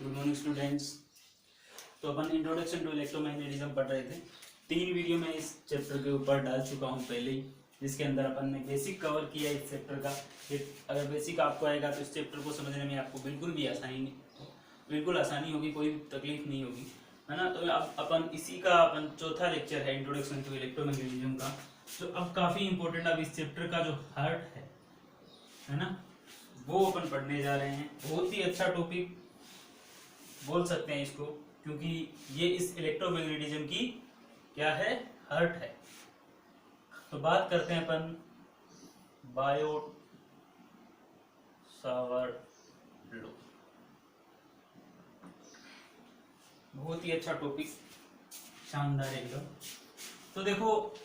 Good morning students. तो अपन introduction to electromagnetism पढ़ रहे थे। 3 वीडियो मैं इस चैप्टर के ऊपर डाल चुका हूँ पहले ही, जिसके अंदर अपन ने बेसिक कवर किया इस चैप्टर का। अगर बेसिक आपको आएगा तो इस चैप्टर को समझने में आपको बिल्कुल आसानी होगी, कोई तकलीफ नहीं होगी, है ना। तो अब अपन इसी का चौथा लेक्चर है इंट्रोडक्शन टू इलेक्ट्रोमैग्नेटिज्म का, जो अब काफ़ी इंपॉर्टेंट अब इस चैप्टर का जो हार्ट है ना, वो अपन पढ़ने जा रहे हैं। बहुत ही अच्छा टॉपिक बोल सकते हैं इसको, क्योंकि ये इस इलेक्ट्रोमैग्नेटिज्म की क्या है, हार्ट है। तो बात करते हैं अपन बायोट सावर्ट लॉ। बहुत ही अच्छा टॉपिक, शानदार एकदम। तो देखो,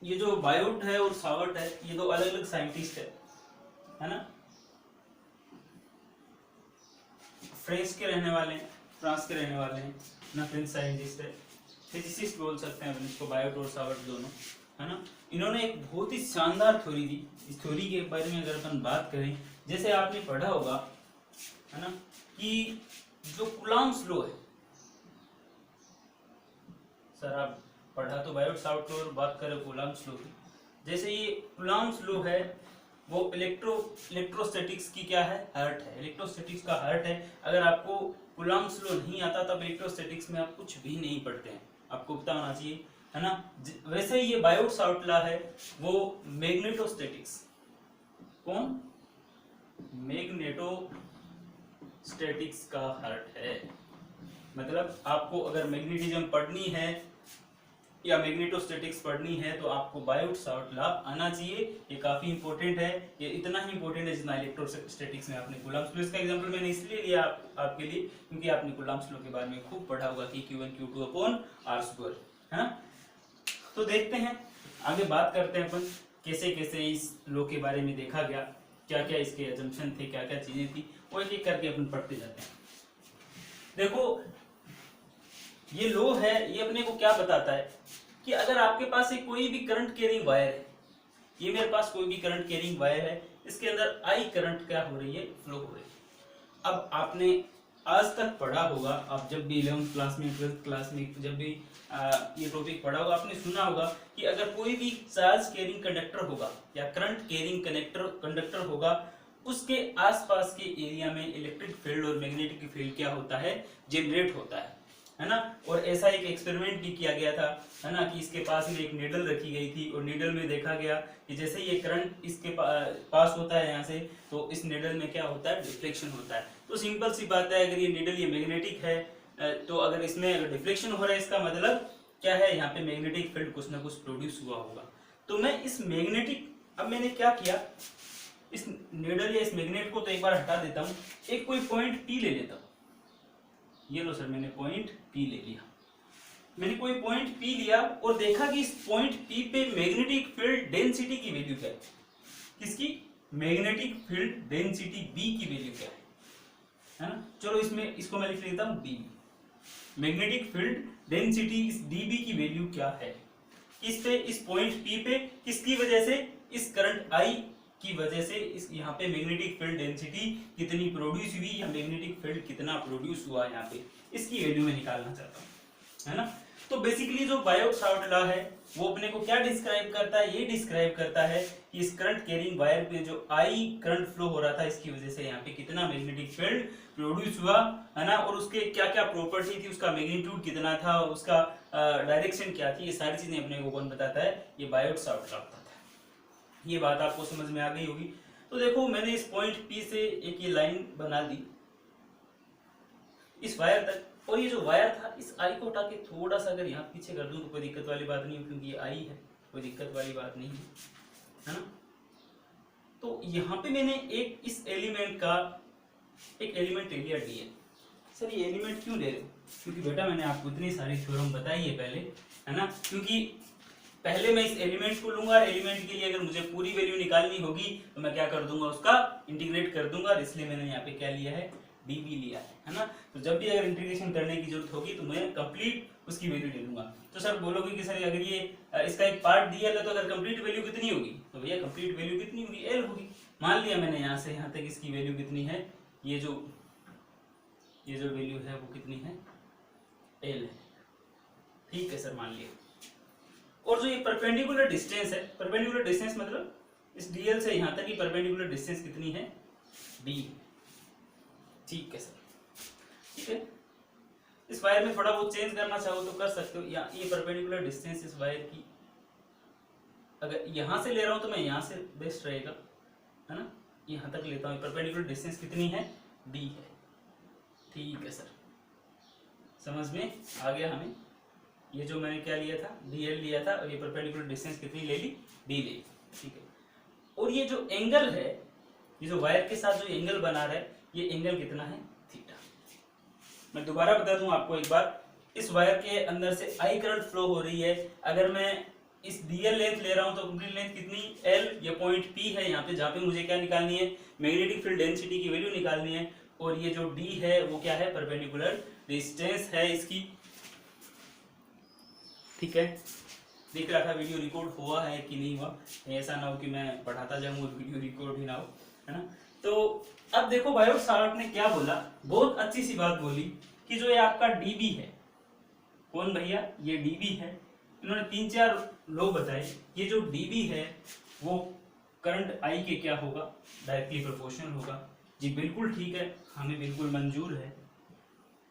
ये जो बायोट है और सावर्ट है, ये दो अलग अलग साइंटिस्ट है ना। फ्रांस के रहने वाले हैं ना, फ्रेंच साइंटिस्ट है, फिजिसिस्ट बोल सकते हैं अपन इसको, बायोट और सावर्ट दोनों, है ना। इन्होंने एक बहुत ही शानदार थ्योरी दी। इस थ्योरी के बारे में अगर अपन बात करें, जैसे आपने पढ़ा होगा, है ना, कि जो कूलॉम्स लॉ है, सर आप पढ़ा तो बायोट सावर्ट और बात करें कूलॉम्स लॉ की। जैसे ये कूलॉम्स लॉ है, वो इलेक्ट्रोस्टैटिक्स की क्या है, हार्ट है, इलेक्ट्रोस्टैटिक्स का हार्ट है। अगर आपको कूलॉम्स लॉ नहीं आता तब इलेक्ट्रोस्टैटिक्स में आप कुछ भी नहीं पढ़ते हैं, आपको पता होना चाहिए, है ना। वैसे ही ये बायोट सावर्ट लॉ है, वो मैग्नेटोस्टैटिक्स, कौन, मैग्नेटोस्टैटिक्स का हार्ट है। मतलब आपको अगर मैग्नेटिज्म पढ़नी है या मैग्नेटोस्टैटिक्स पढ़नी है तो आपको बायोट सावर्ट लॉ आना चाहिए। ये काफी इंपॉर्टेंट है, ये इतना ही इंपॉर्टेंट है जितना इलेक्ट्रोस्टैटिक्स में आपने कूलॉम्स लॉ। इसका एग्जांपल मैंने इसलिए लिया आपके लिए क्योंकि आपने कूलॉम्स लॉ के बारे में खूब पढ़ा होगा कि Q1 Q2 अपॉन R², है ना। तो देखते हैं, आगे बात करते हैं अपन कैसे कैसे इस लॉ के बारे में देखा गया, क्या क्या इसके अजम्पशन थे, क्या क्या चीजें थी, वो एक एक करके अपन पढ़ते जाते हैं। देखो, ये लॉ है, ये अपने को क्या बताता है कि अगर आपके पास एक कोई भी करंट कैरिंग वायर है, ये मेरे पास कोई भी करंट कैरिंग वायर है, इसके अंदर आई करंट क्या हो रही है, फ्लो हो रही है। अब आपने आज तक पढ़ा होगा, आप जब भी 11th क्लास में 12th क्लास में जब भी ये टॉपिक पढ़ा होगा, आपने सुना होगा कि अगर कोई भी चार्ज कैरिंग कंडक्टर होगा या करंट कैरिंग कंडक्टर होगा, उसके आसपास के एरिया में इलेक्ट्रिक फील्ड और मैग्नेटिक फील्ड क्या होता है, जनरेट होता है ना। और ऐसा एक एक्सपेरिमेंट भी किया गया था, है ना, कि इसके पास में एक नीडल रखी गई थी और नीडल में देखा गया कि जैसे ये करंट इसके पास होता है यहाँ से, तो इस नीडल में क्या होता है, डिफ्लेक्शन होता है। तो सिंपल सी बात है, अगर ये नीडल ये मैग्नेटिक है, तो अगर इसमें अगर डिफ्लेक्शन हो रहा है, इसका मतलब क्या है, यहाँ पे मैग्नेटिक फील्ड कुछ ना कुछ प्रोड्यूस हुआ होगा। तो मैं इस मैग्नेटिक, अब मैंने क्या किया, इस नीडल या इस मैग्नेट को तो एक बार हटा देता हूँ, एक कोई पॉइंट P ले लेता हूँ। ये लो सर, मैंने पॉइंट P ले लिया, मैंने कोई पॉइंट P लिया और देखा कि इस पॉइंट P पे मैग्नेटिक फील्ड डेंसिटी की वैल्यू क्या है, किसकी, मैग्नेटिक फील्ड डेंसिटी B की वैल्यू क्या है ना। चलो इसमें इसको मैं लिख लेता हूँ dB, मैग्नेटिक फील्ड डेंसिटी इस dB की वैल्यू क्या है, किस पे, इस पॉइंट P पे, किसकी वजह से, इस करंट I की वजह से। इस यहाँ पे मैग्नेटिक फील्ड डेंसिटी कितनी प्रोड्यूस हुई या मैग्नेटिक फील्ड कितना प्रोड्यूस हुआ, यहाँ पे इसकी वैल्यू में निकालना चाहता हूँ, है ना। तो बेसिकली जो बायोट सावर्ट लॉ है वो अपने को क्या डिस्क्राइब करता है, ये डिस्क्राइब करता है कि इस करंट कैरिंग वायर पे जो आई करंट फ्लो हो रहा था, इसकी वजह से यहाँ पे कितना मैग्नेटिक फील्ड प्रोड्यूस हुआ, है ना, और उसके क्या क्या प्रॉपर्टी थी, उसका मैग्नीट्यूड कितना था, उसका डायरेक्शन क्या थी, ये सारी चीजें अपने को कौन बताता है, ये बायोट सावर्ट लॉ बताता है। ये बात आपको समझ में आ गई होगी। तो देखो, मैंने इस पॉइंट P से एक ये लाइन बना दी इस वायर तक, और ये जो वायर था, इस आई को उठा के थोड़ा सा अगर यहाँ पीछे कर दूं तो कोई दिक्कत वाली बात नहीं है, क्योंकि ये आई है, कोई दिक्कत वाली बात नहीं है ना। तो यहाँ पे मैंने एक इस एलिमेंट का एक एलिमेंट ले लिया DL। सर ये एलिमेंट क्यों ले रहे हो, क्योंकि बेटा मैंने आपको इतनी सारी थ्योरम बताई है पहले, है ना, क्योंकि पहले मैं इस एलिमेंट को लूंगा, एलिमेंट के लिए अगर मुझे पूरी वैल्यू निकालनी होगी तो मैं क्या कर दूंगा, उसका इंटीग्रेट कर दूंगा, इसलिए मैंने यहाँ पे क्या लिया है, dB लिया है ना। तो जब भी अगर इंटीग्रेशन करने की जरूरत होगी तो मैं कंप्लीट उसकी वैल्यू ले लूंगा। तो सर बोलोगे कि सर अगर ये इसका एक पार्ट दिया है तो अगर कंप्लीट वैल्यू कितनी होगी, तो भैया कंप्लीट वैल्यू कितनी होगी, L होगी। मान लिया मैंने यहाँ से यहाँ तक इसकी वैल्यू कितनी है, ये जो ये जो वैल्यू है वो कितनी है, एल है। ठीक है सर, मान लिया। और जो ये परपेंडिकुलर डिस्टेंस है, परपेंडिकुलर डिस्टेंस मतलब इस डीएल से यहाँ तक की परपेंडिकुलर डिस्टेंस कितनी है, डी। ठीक है सर, ठीक है। इस वायर में थोड़ा बहुत चेंज करना चाहो तो कर सकते हो, या ये परपेंडिकुलर डिस्टेंस इस वायर की अगर यहाँ से ले रहा हूँ तो मैं यहाँ से बेस्ट रहेगा, है ना, यहाँ तक लेता हूँ। परपेंडिकुलर डिस्टेंस कितनी है, डी है। ठीक है सर, समझ में आ गया हमें। ये जो मैंने क्या लिया था, डीएल लिया था, और ये परपेंडिकुलर डिस्टेंस कितनी ले ली, डी ले ली। ठीक है। और ये जो एंगल है, ये जो वायर के साथ जो एंगल बना रहा है, ये एंगल कितना है, थीटा। मैं दोबारा बता दूं आपको एक बार, इस वायर के अंदर से आई करंट फ्लो हो रही है। अगर मैं इस डीएल लेंथ ले रहा हूं तो कंप्लीट लेंथ कितनी, एल। ये पॉइंट पी है यहाँ पे, जहाँ पे मुझे क्या निकालनी है, मैग्नेटिक फील्ड डेंसिटी की वैल्यू निकालनी है। और ये जो डी है वो क्या है, परपेंडिकुलर डिस्टेंस है इसकी। ठीक है, देख रहा था वीडियो रिकॉर्ड हुआ है कि नहीं हुआ, ऐसा ना हो कि मैं पढ़ाता जाऊं और वीडियो रिकॉर्ड ही ना हो, है ना। तो अब देखो बायोट सावर्ट ने क्या बोला, बहुत अच्छी सी बात बोली कि जो ये आपका डीबी है, कौन भैया, ये डीबी है। इन्होंने 3-4 लॉ बताए। ये जो डीबी है वो करंट आई के क्या होगा, डायरेक्टली प्रोपोर्शनल होगा। जी बिल्कुल ठीक है, हमें बिल्कुल मंजूर है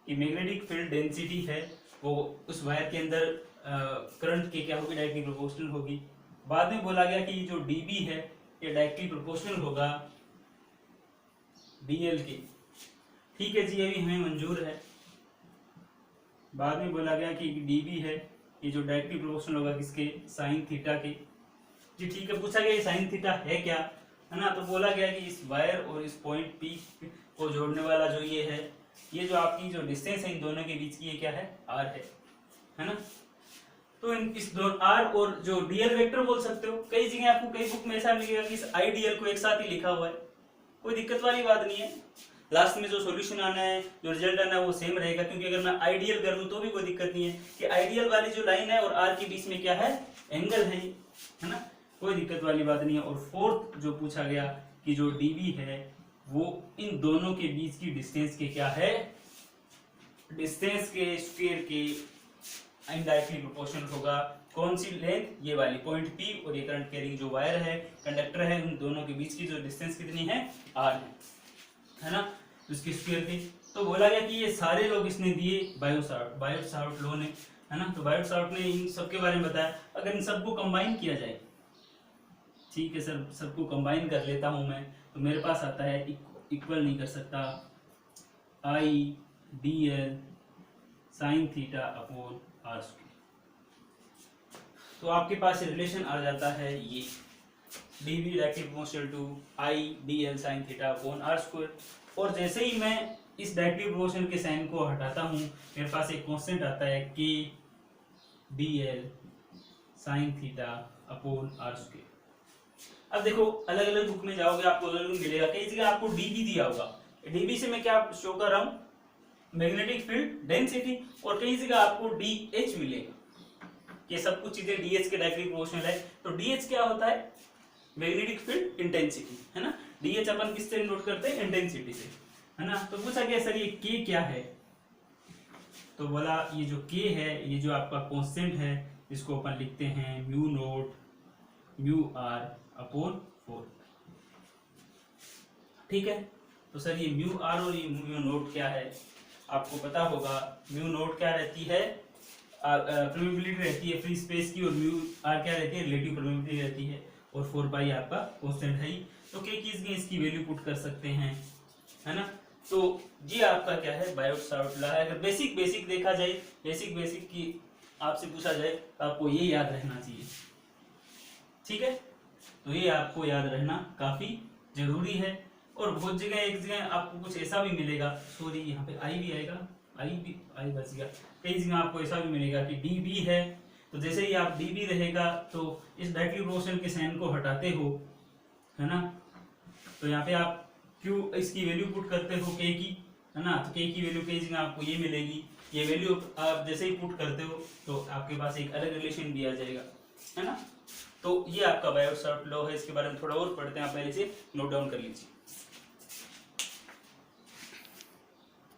कि मैग्नेटिक फील्ड डेंसिटी है वो उस वायर के अंदर करंट के क्या होगी, डायरेक्टली प्रोपोर्शनल होगी। बाद में बोला गया कि जो डीबी है ये डायरेक्टली प्रोपोर्शनल होगा डीएल के। ठीक है जी, ये भी हमें मंजूर है। बाद में बोला गया कि डीबी है ये जो डायरेक्टली प्रोपोर्शनल होगा किसके, साइन थीटा के। जी ठीक है, पूछा गया ये साइन थीटा है क्या, है ना। तो बोला गया कि इस वायर और इस पॉइंट पी को जोड़ने वाला जो ये है, ये जो आपकी जो डिस्टेंस है इन दोनों के बीच की, ये क्या है, आर है ना। तो इस दोनों आर और जो डीएल वेक्टर बोल सकते हो। कई जगह आपको कई बुक में ऐसा मिलेगा कि इस आई डीएल को एक साथ ही लिखा हुआ है, कोई दिक्कत वाली बात नहीं है। लास्ट में जो सॉल्यूशन आना है, जो रिजल्ट आना है वो सेम रहेगा, क्योंकि अगर मैं आइडियल कर लूं तो भी कोई दिक्कत नहीं है कि आइडियल वाली जो लाइन है और आर के बीच में क्या है, एंगल है ना, कोई दिक्कत वाली बात नहीं है। और फोर्थ जो पूछा गया कि जो डीबी है वो इन दोनों के बीच की डिस्टेंस के क्या है, डिस्टेंस के स्क्वायर के इनडायरेक्टली प्रोपोर्शनल होगा। कौन सी लेंथ, ये वाली पॉइंट पी, और ये करंट कैरिंग जो वायर है, कंडक्टर है, उन दोनों के बीच की जो डिस्टेंस कितनी है, आर है ना, उसकी स्क्वायर की। तो बोला गया कि ये सारे लोग इसने दिए बायोट सावर्ट लॉ ने, है ना। तो बायोट सावर्ट ने इन सबके बारे में बताया। अगर इन सबको कंबाइन किया जाए, ठीक है सर, सबको कंबाइन कर लेता हूं मैं, तो मेरे पास आता है इक्वल नहीं कर सकता, I D L sine theta upon R square. तो आपके पास रिलेशन आ जाता है ये dv directly proportional to I D L sine theta upon R square. और जैसे ही मैं इस डायरेक्टली प्रोपोर्शनल के साइन को हटाता हूँ, मेरे पास एक कांस्टेंट आता है k D L sine theta upon R square. अब देखो अलग अलग बुक में जाओगे आपको अलग अलग मिलेगा। कई जगह आपको db दिया होगा, db से मैं क्या शो कर रहा हूँ, मैग्नेटिक फील्ड डेंसिटी। और कई जगह आपको dh मिलेगा। ये सब कुछ चीजें dh के डायरेक्टली प्रोपोर्शनल है। तो dh क्या होता है, मैग्नेटिक फील्ड इंटेंसिटी, है ना। dh अपन किससे नोट करते हैं, इंटेंसिटी से, है ना। तो पूछा गया सर ये k क्या है, तो बोला ये जो k है ये जो आपका कांस्टेंट है, इसको अपन लिखते हैं mu nought mu R upon 4। ठीक है, तो सर ये म्यू आर और ये म्यू नोट क्या है, आपको पता होगा। म्यू नोट क्या रहती है, परमेबिलिटी रहती है फ्री स्पेस की, और म्यू आर क्या रहती है, रिलेटिव परमेबिलिटी रहती है, और 4 पाई आपका कांस्टेंट है ही। तो के की इसकी वैल्यू पुट कर सकते हैं, है ना। तो ये आपका क्या है, बायोट सावर्ट लॉ है। अगर बेसिक देखा जाए, बेसिक की आपसे पूछा जाए तो आपको ये याद रहना चाहिए। ठीक है, तो ये आपको याद रहना काफी जरूरी है। और बहुत जगह एक जगह आपको कुछ ऐसा भी मिलेगा, सॉरी यहाँ पे आई भी आएगा, आई बच गया। कई जगह आपको ऐसा भी मिलेगा कि डी बी है, तो जैसे ही आप डी बी रहेगा तो इस डायरेक्टली प्रोपोर्शनल के साइन को हटाते हो, है ना। तो यहाँ पे आप क्यू इसकी वैल्यू पुट करते हो के की, है ना। तो के की वैल्यू कई जगह आपको ये मिलेगी। ये वैल्यू आप जैसे ही पुट करते हो तो आपके पास एक अलग रिलेशन भी आ जाएगा, है ना। तो ये आपका बायोट सावर्ट लॉ है। इसके बारे में थोड़ा और पढ़ते हैं, आप पहले से नोट डाउन कर लीजिए।